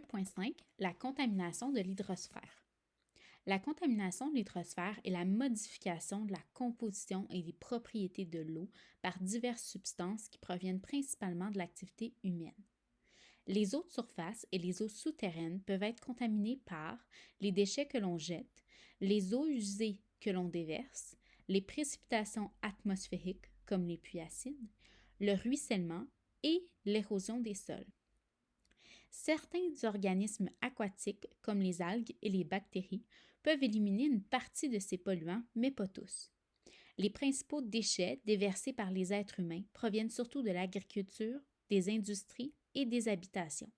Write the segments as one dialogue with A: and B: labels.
A: 2.5, la contamination de l'hydrosphère. La contamination de l'hydrosphère est la modification de la composition et des propriétés de l'eau par diverses substances qui proviennent principalement de l'activité humaine. Les eaux de surface et les eaux souterraines peuvent être contaminées par les déchets que l'on jette, les eaux usées que l'on déverse, les précipitations atmosphériques comme les pluies acides, le ruissellement et l'érosion des sols. Certains organismes aquatiques, comme les algues et les bactéries, peuvent éliminer une partie de ces polluants, mais pas tous. Les principaux déchets déversés par les êtres humains proviennent surtout de l'agriculture, des industries et des habitations.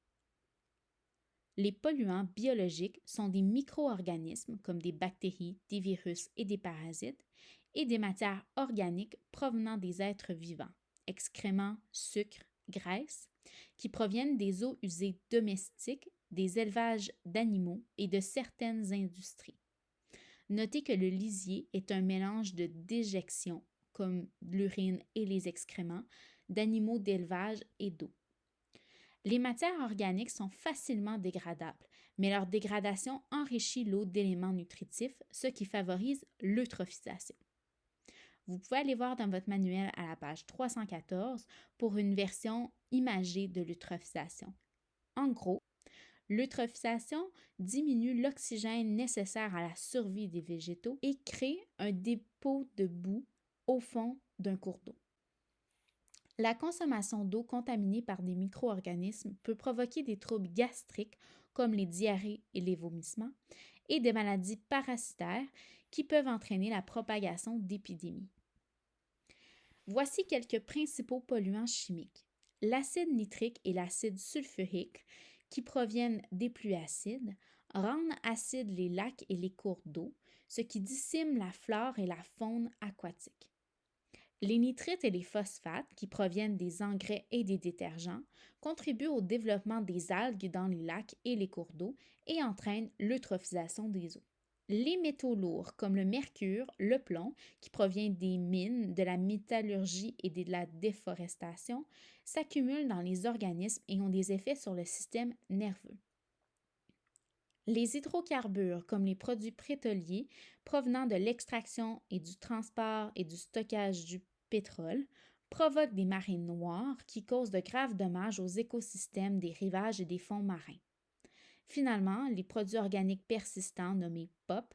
A: Les polluants biologiques sont des micro-organismes comme des bactéries, des virus et des parasites, et des matières organiques provenant des êtres vivants, excréments, sucres, graisses, qui proviennent des eaux usées domestiques, des élevages d'animaux et de certaines industries. Notez que le lisier est un mélange de déjections, comme l'urine et les excréments, d'animaux d'élevage et d'eau. Les matières organiques sont facilement dégradables, mais leur dégradation enrichit l'eau d'éléments nutritifs, ce qui favorise l'eutrophisation. Vous pouvez aller voir dans votre manuel à la page 314 pour une version imagée de l'eutrophisation. En gros, l'eutrophisation diminue l'oxygène nécessaire à la survie des végétaux et crée un dépôt de boue au fond d'un cours d'eau. La consommation d'eau contaminée par des micro-organismes peut provoquer des troubles gastriques comme les diarrhées et les vomissements et des maladies parasitaires qui peuvent entraîner la propagation d'épidémies. Voici quelques principaux polluants chimiques. L'acide nitrique et l'acide sulfurique, qui proviennent des pluies acides, rendent acides les lacs et les cours d'eau, ce qui dissimule la flore et la faune aquatique. Les nitrites et les phosphates, qui proviennent des engrais et des détergents, contribuent au développement des algues dans les lacs et les cours d'eau et entraînent l'eutrophisation des eaux. Les métaux lourds, comme le mercure, le plomb, qui provient des mines, de la métallurgie et de la déforestation, s'accumulent dans les organismes et ont des effets sur le système nerveux. Les hydrocarbures, comme les produits pétroliers provenant de l'extraction et du transport et du stockage du pétrole, provoquent des marées noires qui causent de graves dommages aux écosystèmes des rivages et des fonds marins. Finalement, les produits organiques persistants nommés POP,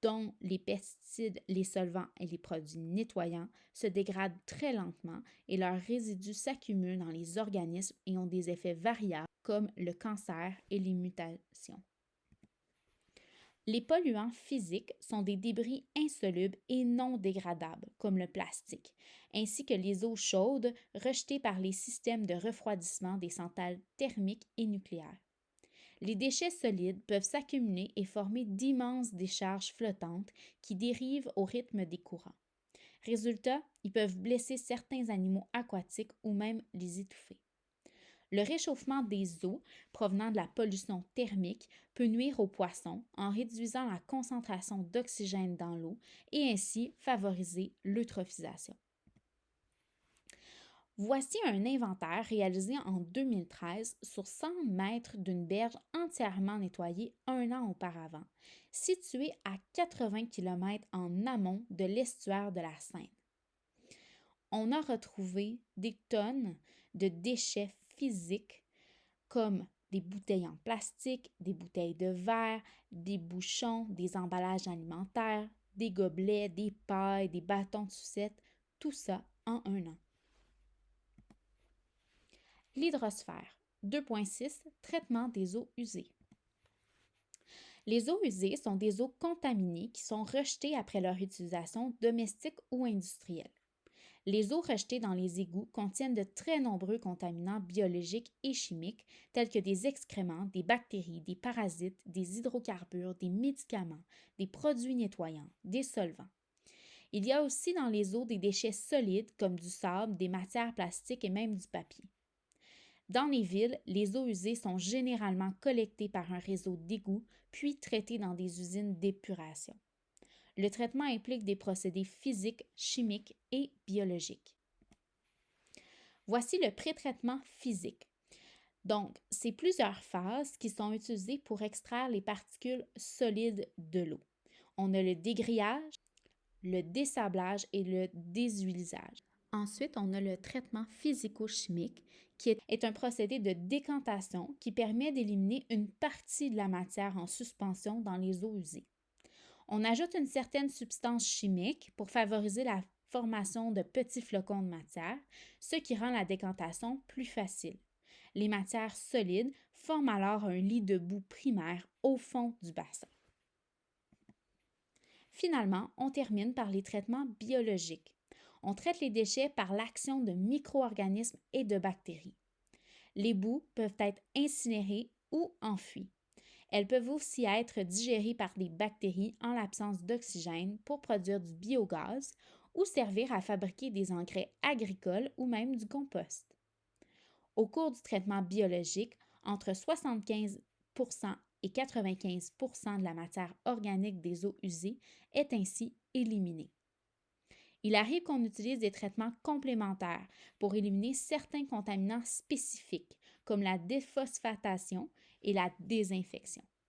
A: dont les pesticides, les solvants et les produits nettoyants, se dégradent très lentement et leurs résidus s'accumulent dans les organismes et ont des effets variables comme le cancer et les mutations. Les polluants physiques sont des débris insolubles et non dégradables, comme le plastique, ainsi que les eaux chaudes rejetées par les systèmes de refroidissement des centrales thermiques et nucléaires. Les déchets solides peuvent s'accumuler et former d'immenses décharges flottantes qui dérivent au rythme des courants. Résultat, ils peuvent blesser certains animaux aquatiques ou même les étouffer. Le réchauffement des eaux provenant de la pollution thermique peut nuire aux poissons en réduisant la concentration d'oxygène dans l'eau et ainsi favoriser l'eutrophisation. Voici un inventaire réalisé en 2013 sur 100 mètres d'une berge entièrement nettoyée un an auparavant, située à 80 km en amont de l'estuaire de la Seine. On a retrouvé des tonnes de déchets physiques comme des bouteilles en plastique, des bouteilles de verre, des bouchons, des emballages alimentaires, des gobelets, des pailles, des bâtons de sucette, tout ça en un an. L'hydrosphère. 2.6. Traitement des eaux usées. Les eaux usées sont des eaux contaminées qui sont rejetées après leur utilisation domestique ou industrielle. Les eaux rejetées dans les égouts contiennent de très nombreux contaminants biologiques et chimiques tels que des excréments, des bactéries, des parasites, des hydrocarbures, des médicaments, des produits nettoyants, des solvants. Il y a aussi dans les eaux des déchets solides comme du sable, des matières plastiques et même du papier. Dans les villes, les eaux usées sont généralement collectées par un réseau d'égouts puis traitées dans des usines d'épuration. Le traitement implique des procédés physiques, chimiques et biologiques. Voici le pré-traitement physique. Donc, c'est plusieurs phases qui sont utilisées pour extraire les particules solides de l'eau. On a le dégrillage, le dessablage et le déshuilisage. Ensuite, on a le traitement physico-chimique, qui est un procédé de décantation qui permet d'éliminer une partie de la matière en suspension dans les eaux usées. On ajoute une certaine substance chimique pour favoriser la formation de petits flocons de matière, ce qui rend la décantation plus facile. Les matières solides forment alors un lit de boue primaire au fond du bassin. Finalement, on termine par les traitements biologiques. On traite les déchets par l'action de micro-organismes et de bactéries. Les boues peuvent être incinérées ou enfouies. Elles peuvent aussi être digérées par des bactéries en l'absence d'oxygène pour produire du biogaz ou servir à fabriquer des engrais agricoles ou même du compost. Au cours du traitement biologique, entre 75 et 95 de la matière organique des eaux usées est ainsi éliminée. Il arrive qu'on utilise des traitements complémentaires pour éliminer certains contaminants spécifiques, comme la déphosphatation et la désinfection.